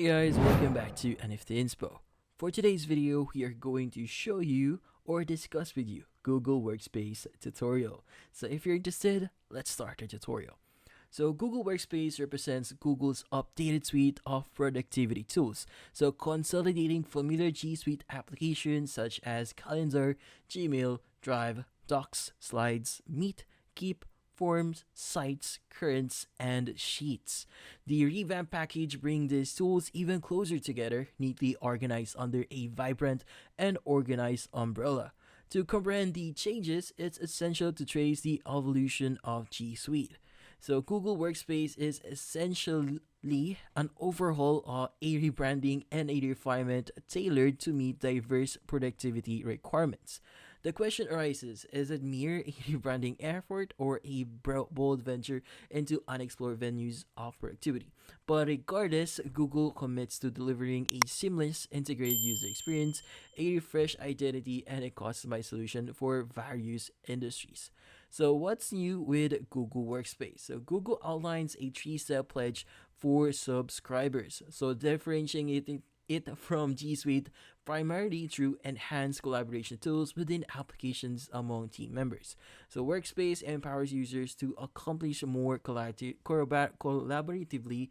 Hey guys, welcome back to NFT Inspo. For today's video, we are going to show you or discuss with you Google Workspace tutorial. So if you're interested, let's start the tutorial. So Google Workspace represents Google's updated suite of productivity tools. So consolidating familiar G Suite applications such as Calendar, Gmail, Drive, Docs, Slides, Meet, Keep, Forms, Sites, Currents, and Sheets. The revamped package brings these tools even closer together, neatly organized under a vibrant and organized umbrella. To comprehend the changes, it's essential to trace the evolution of G Suite. So Google Workspace is essentially an overhaul, a rebranding, and a refinement tailored to meet diverse productivity requirements. The question arises, is it mere a rebranding effort or a bold venture into unexplored venues of productivity? But regardless, Google commits to delivering a seamless, integrated user experience, a refreshed identity, and a customized solution for various industries. So what's new with Google Workspace? So Google outlines a three-step pledge for subscribers. So differentiating it from G Suite primarily through enhanced collaboration tools within applications among team members. So Workspace empowers users to accomplish more collaboratively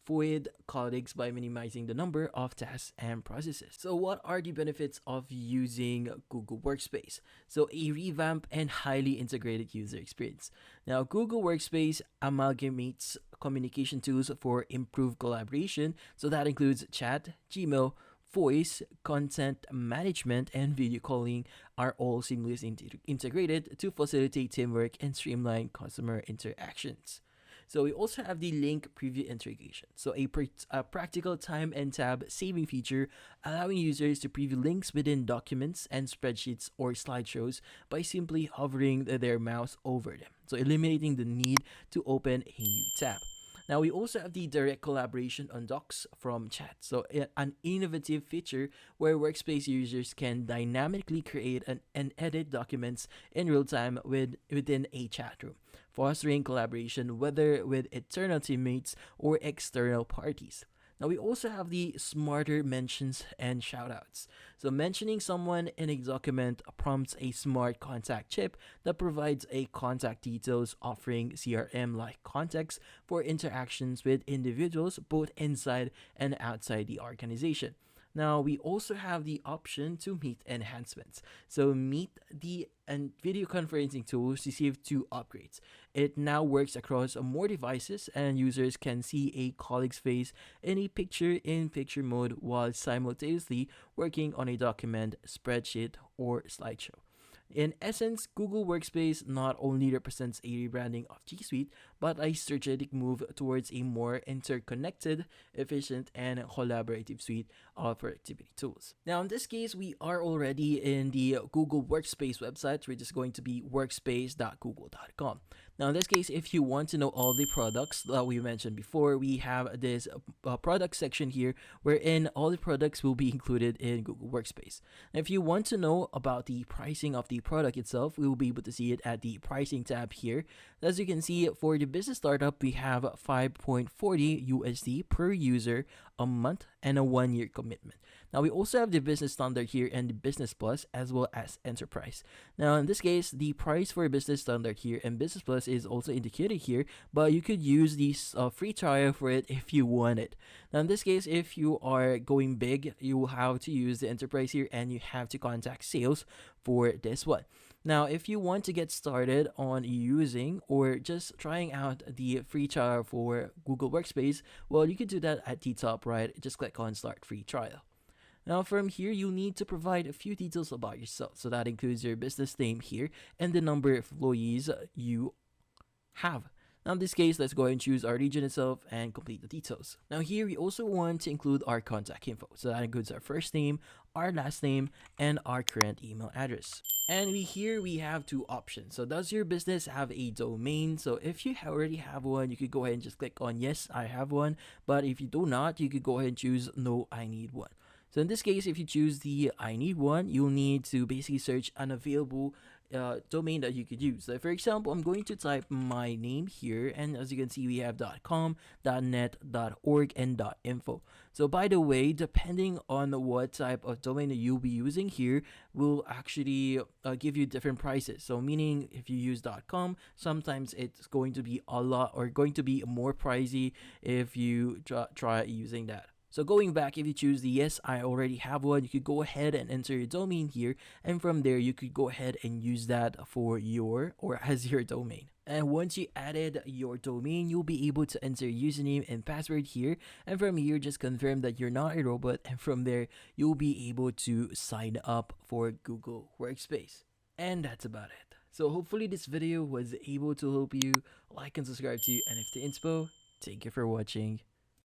with colleagues by minimizing the number of tasks and processes. So what are the benefits of using Google Workspace? So a revamped and highly integrated user experience. Now Google Workspace amalgamates communication tools for improved collaboration. So that includes chat, Gmail, voice, content management, and video calling are all seamlessly integrated to facilitate teamwork and streamline customer interactions. So we also have the link preview integration. So a practical time and tab saving feature allowing users to preview links within documents and spreadsheets or slideshows by simply hovering their mouse over them. So eliminating the need to open a new tab. Now we also have the direct collaboration on docs from chat. So an innovative feature where Workspace users can dynamically create and edit documents in real time within a chat room, fostering collaboration whether with internal teammates or external parties. Now we also have the smarter mentions and shoutouts. So mentioning someone in a document prompts a smart contact chip that provides a contact details offering CRM-like context for interactions with individuals both inside and outside the organization. Now we also have the option to Meet enhancements. So Meet and video conferencing tools receive two upgrades. It now works across more devices and users can see a colleague's face in a picture-in-picture mode while simultaneously working on a document, spreadsheet, or slideshow. In essence, Google Workspace not only represents a rebranding of G Suite, but a strategic move towards a more interconnected, efficient, and collaborative suite of productivity tools. Now, in this case, we are already in the Google Workspace website, which is going to be workspace.google.com. Now, in this case, if you want to know all the products that we mentioned before, we have this product section here wherein all the products will be included in Google Workspace. Now, if you want to know about the pricing of the product itself, we will be able to see it at the pricing tab here. As you can see, for the business startup, we have 5.40 USD per user a month and a 1-year commitment. Now we also have the business standard here and the business plus as well as enterprise. Now in this case, the price for business standard here and business plus is also indicated here, but you could use this free trial for it if you want it. Now in this case, if you are going big, you will have to use the enterprise here and you have to contact sales for this one. Now, if you want to get started on using or just trying out the free trial for Google Workspace, well, you can do that at the top right. Just click on Start Free Trial. Now, from here, you need to provide a few details about yourself. So that includes your business name here and the number of employees you have. Now in this case, let's go ahead and choose our region itself and complete the details. Now here, we also want to include our contact info. So that includes our first name, our last name, and our current email address. And here we have two options. So does your business have a domain? So if you already have one, you could go ahead and just click on yes, I have one. But if you do not, you could go ahead and choose no, I need one. So in this case, if you choose the I need one, you'll need to basically search unavailable domain that you could use. So for example, I'm going to type my name here, and as you can see, we have .com, .net, .org, and .info. So by the way, depending on what type of domain that you'll be using here, will actually give you different prices. So meaning if you use .com, sometimes it's going to be a lot or going to be more pricey if you try using that. So going back, if you choose the yes, I already have one, you could go ahead and enter your domain here, and from there you could go ahead and use that for your or as your domain. And once you added your domain, you'll be able to enter username and password here, and from here just confirm that you're not a robot, and from there you'll be able to sign up for Google Workspace. And that's about it. So hopefully this video was able to help you. Like and subscribe to NFT Inspo. Thank you for watching.